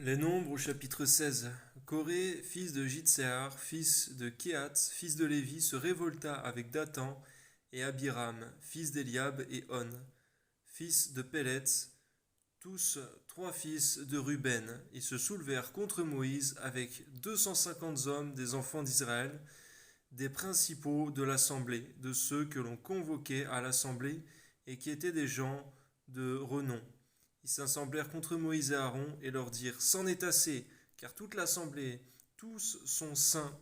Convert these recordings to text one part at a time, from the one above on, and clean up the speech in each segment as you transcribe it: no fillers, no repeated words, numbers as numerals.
Les Nombres au chapitre 16. Coré, fils de Jitséar, fils de Kéhat, fils de Lévi, se révolta avec Dathan et Abiram, fils d'Eliab et On, fils de Péletz, tous trois fils de Ruben. Ils se soulevèrent contre Moïse avec 250 hommes des enfants d'Israël, des principaux de l'assemblée, de ceux que l'on convoquait à l'assemblée et qui étaient des gens de renom. Ils s'assemblèrent contre Moïse et Aaron et leur dirent: C'en est assez, car toute l'assemblée, tous sont saints,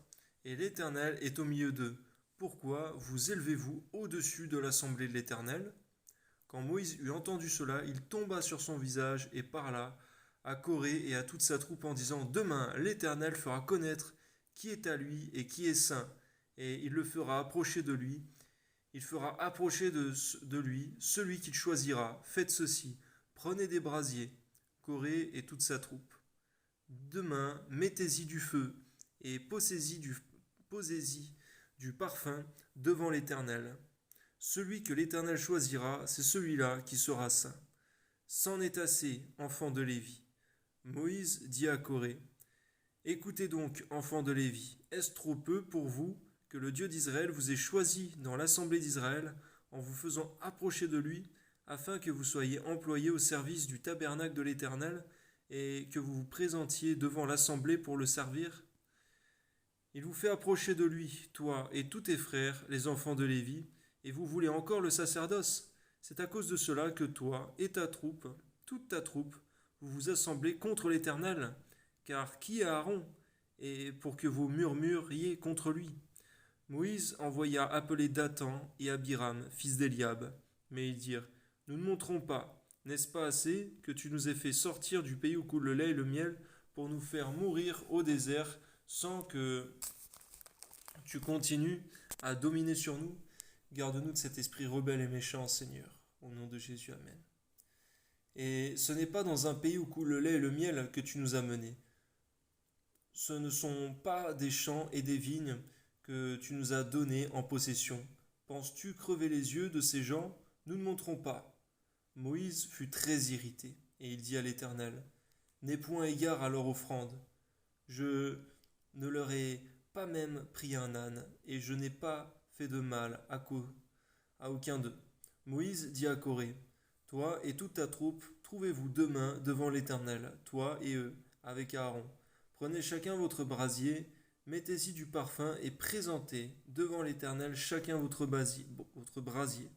et l'Éternel est au milieu d'eux. Pourquoi vous élevez-vous au-dessus de l'assemblée de l'Éternel? Quand Moïse eut entendu cela, il tomba sur son visage et parla à Coré et à toute sa troupe en disant: Demain, l'Éternel fera connaître qui est à lui et qui est saint, et il le fera approcher de lui. Il fera approcher de lui celui qu'il choisira. Faites ceci: prenez des brasiers, Coré et toute sa troupe. Demain, mettez-y du feu et posez-y du parfum devant l'Éternel. Celui que l'Éternel choisira, c'est celui-là qui sera saint. C'en est assez, enfants de Lévi. Moïse dit à Coré: Écoutez donc, enfants de Lévi, est-ce trop peu pour vous que le Dieu d'Israël vous ait choisi dans l'assemblée d'Israël en vous faisant approcher de lui, afin que vous soyez employés au service du tabernacle de l'Éternel et que vous vous présentiez devant l'assemblée pour le servir? Il vous fait approcher de lui, toi et tous tes frères, les enfants de Lévi, et vous voulez encore le sacerdoce. C'est à cause de cela que toi et ta troupe, toute ta troupe, vous vous assemblez contre l'Éternel. Car qui est Aaron, et pour que vous murmuriez contre lui? Moïse envoya appeler Dathan et Abiram, fils d'Eliab. Mais ils dirent: Nous ne monterons pas. N'est-ce pas assez que tu nous aies fait sortir du pays où coule le lait et le miel pour nous faire mourir au désert sans que tu continues à dominer sur nous? Garde-nous de cet esprit rebelle et méchant, Seigneur. Au nom de Jésus, Amen. Et ce n'est pas dans un pays où coule le lait et le miel que tu nous as menés. Ce ne sont pas des champs et des vignes que tu nous as donnés en possession. Penses-tu crever les yeux de ces gens? Nous ne monterons pas. Moïse fut très irrité, et il dit à l'Éternel: N'aie point égard à leur offrande. Je ne leur ai pas même pris un âne, et je n'ai pas fait de mal à aucun d'eux. Moïse dit à Coré: Toi et toute ta troupe, trouvez-vous demain devant l'Éternel, toi et eux, avec Aaron. Prenez chacun votre brasier, mettez-y du parfum et présentez devant l'Éternel chacun votre brasier.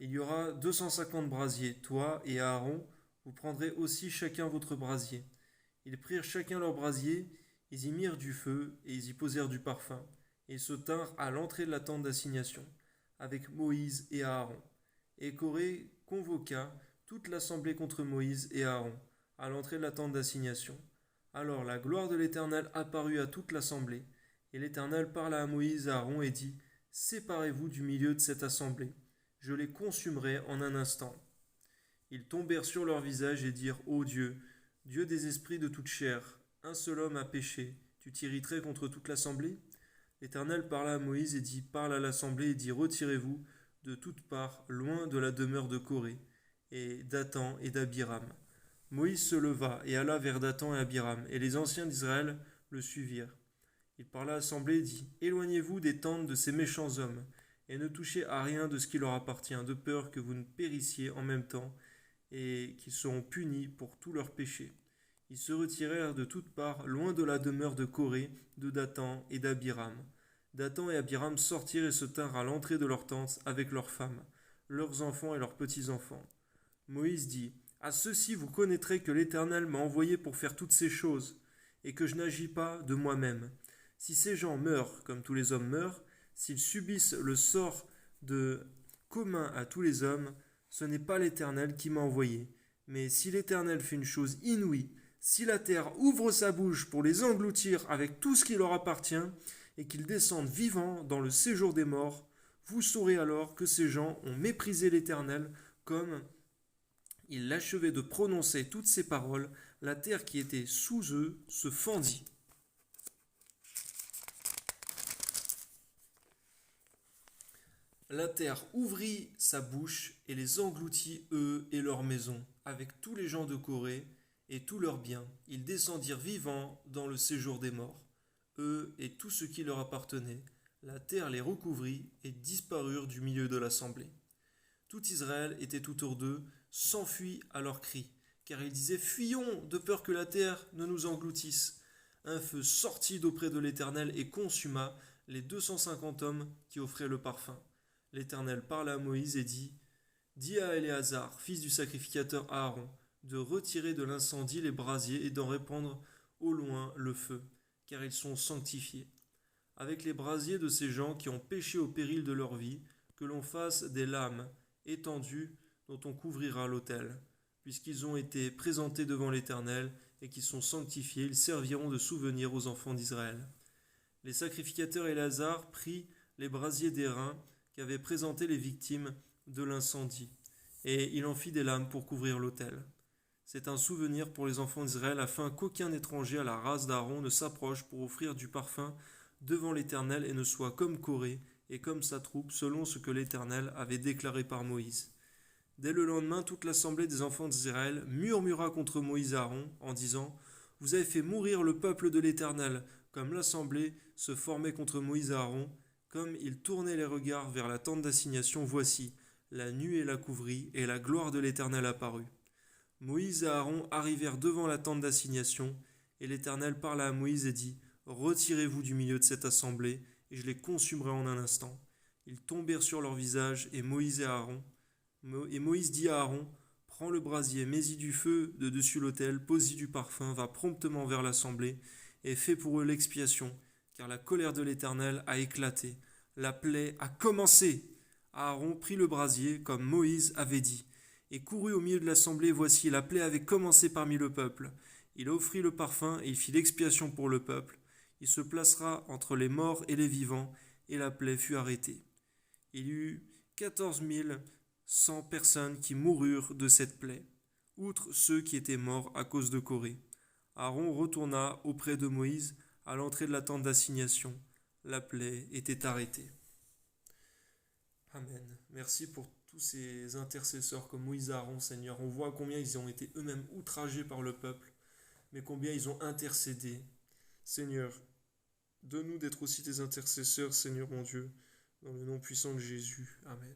Il y aura 250 brasiers, toi et Aaron, vous prendrez aussi chacun votre brasier. Ils prirent chacun leur brasier, ils y mirent du feu et ils y posèrent du parfum, et ils se tinrent à l'entrée de la tente d'assignation, avec Moïse et Aaron. Et Coré convoqua toute l'assemblée contre Moïse et Aaron, à l'entrée de la tente d'assignation. Alors la gloire de l'Éternel apparut à toute l'assemblée, et l'Éternel parla à Moïse et à Aaron et dit: Séparez-vous du milieu de cette assemblée, je les consumerai en un instant. Ils tombèrent sur leur visage et dirent: Ô Dieu, Dieu des esprits de toute chair, un seul homme a péché, tu t'irriterais contre toute l'assemblée? L'Éternel parla à Moïse et dit: Parle à l'assemblée et dis: Retirez-vous de toutes parts, loin de la demeure de Coré, et Dathan et d'Abiram. Moïse se leva et alla vers Dathan et Abiram, et les anciens d'Israël le suivirent. Il parla à l'assemblée et dit: Éloignez-vous des tentes de ces méchants hommes, et ne touchez à rien de ce qui leur appartient, de peur que vous ne périssiez en même temps, et qu'ils seront punis pour tous leurs péchés. Ils se retirèrent de toutes parts, loin de la demeure de Coré, de Dathan et d'Abiram. Dathan et Abiram sortirent et se tinrent à l'entrée de leur tente avec leurs femmes, leurs enfants et leurs petits-enfants. Moïse dit: À ceux-ci vous connaîtrez que l'Éternel m'a envoyé pour faire toutes ces choses, et que je n'agis pas de moi-même. Si ces gens meurent comme tous les hommes meurent, s'ils subissent le sort de commun à tous les hommes, ce n'est pas l'Éternel qui m'a envoyé. Mais si l'Éternel fait une chose inouïe, si la terre ouvre sa bouche pour les engloutir avec tout ce qui leur appartient, et qu'ils descendent vivants dans le séjour des morts, vous saurez alors que ces gens ont méprisé l'Éternel, comme il achevait de prononcer toutes ces paroles, la terre qui était sous eux se fendit. La terre ouvrit sa bouche et les engloutit, eux et leurs maisons, avec tous les gens de Corée, et tous leurs biens. Ils descendirent vivants dans le séjour des morts, eux et tout ce qui leur appartenait. La terre les recouvrit et disparurent du milieu de l'assemblée. Tout Israël était autour d'eux, s'enfuit à leurs cris, car ils disaient: Fuyons, de peur que la terre ne nous engloutisse. Un feu sortit d'auprès de l'Éternel et consuma les 250 hommes qui offraient le parfum. L'Éternel parla à Moïse et dit: Dis à Éléazar, fils du sacrificateur Aaron, de retirer de l'incendie les brasiers et d'en répandre au loin le feu, car ils sont sanctifiés. Avec les brasiers de ces gens qui ont péché au péril de leur vie, que l'on fasse des lames étendues dont on couvrira l'autel. Puisqu'ils ont été présentés devant l'Éternel et qui sont sanctifiés, ils serviront de souvenir aux enfants d'Israël. Les sacrificateurs Éléazar prit les brasiers d'airain qu'avaient présentés les victimes de l'incendie, et il en fit des lames pour couvrir l'autel. C'est un souvenir pour les enfants d'Israël afin qu'aucun étranger à la race d'Aaron ne s'approche pour offrir du parfum devant l'Éternel et ne soit comme Corée et comme sa troupe selon ce que l'Éternel avait déclaré par Moïse. Dès le lendemain, toute l'assemblée des enfants d'Israël murmura contre Moïse et Aaron en disant: Vous avez fait mourir le peuple de l'Éternel. Comme l'assemblée se formait contre Moïse et Aaron, comme ils tournaient les regards vers la tente d'assignation, voici, la nuée la couvrit et la gloire de l'Éternel apparut. Moïse et Aaron arrivèrent devant la tente d'assignation, et l'Éternel parla à Moïse et dit: Retirez-vous du milieu de cette assemblée, et je les consumerai en un instant. Ils tombèrent sur leur visage, et Moïse dit à Aaron: Prends le brasier, mets-y du feu de dessus l'autel, pose-y du parfum, va promptement vers l'assemblée, et fais pour eux l'expiation, car la colère de l'Éternel a éclaté, la plaie a commencé. Aaron prit le brasier, comme Moïse avait dit, et courut au milieu de l'assemblée. Voici, la plaie avait commencé parmi le peuple. Il offrit le parfum, et il fit l'expiation pour le peuple. Il se placera entre les morts et les vivants, et la plaie fut arrêtée. Il y eut 14 100 personnes qui moururent de cette plaie, outre ceux qui étaient morts à cause de Corée. Aaron retourna auprès de Moïse à l'entrée de la tente d'assignation. La plaie était arrêtée. Amen. Merci pour tous ces intercesseurs comme Moïse et Aaron, Seigneur. On voit combien ils ont été eux-mêmes outragés par le peuple, mais combien ils ont intercédé. Seigneur, donne-nous d'être aussi tes intercesseurs, Seigneur mon Dieu, dans le nom puissant de Jésus. Amen.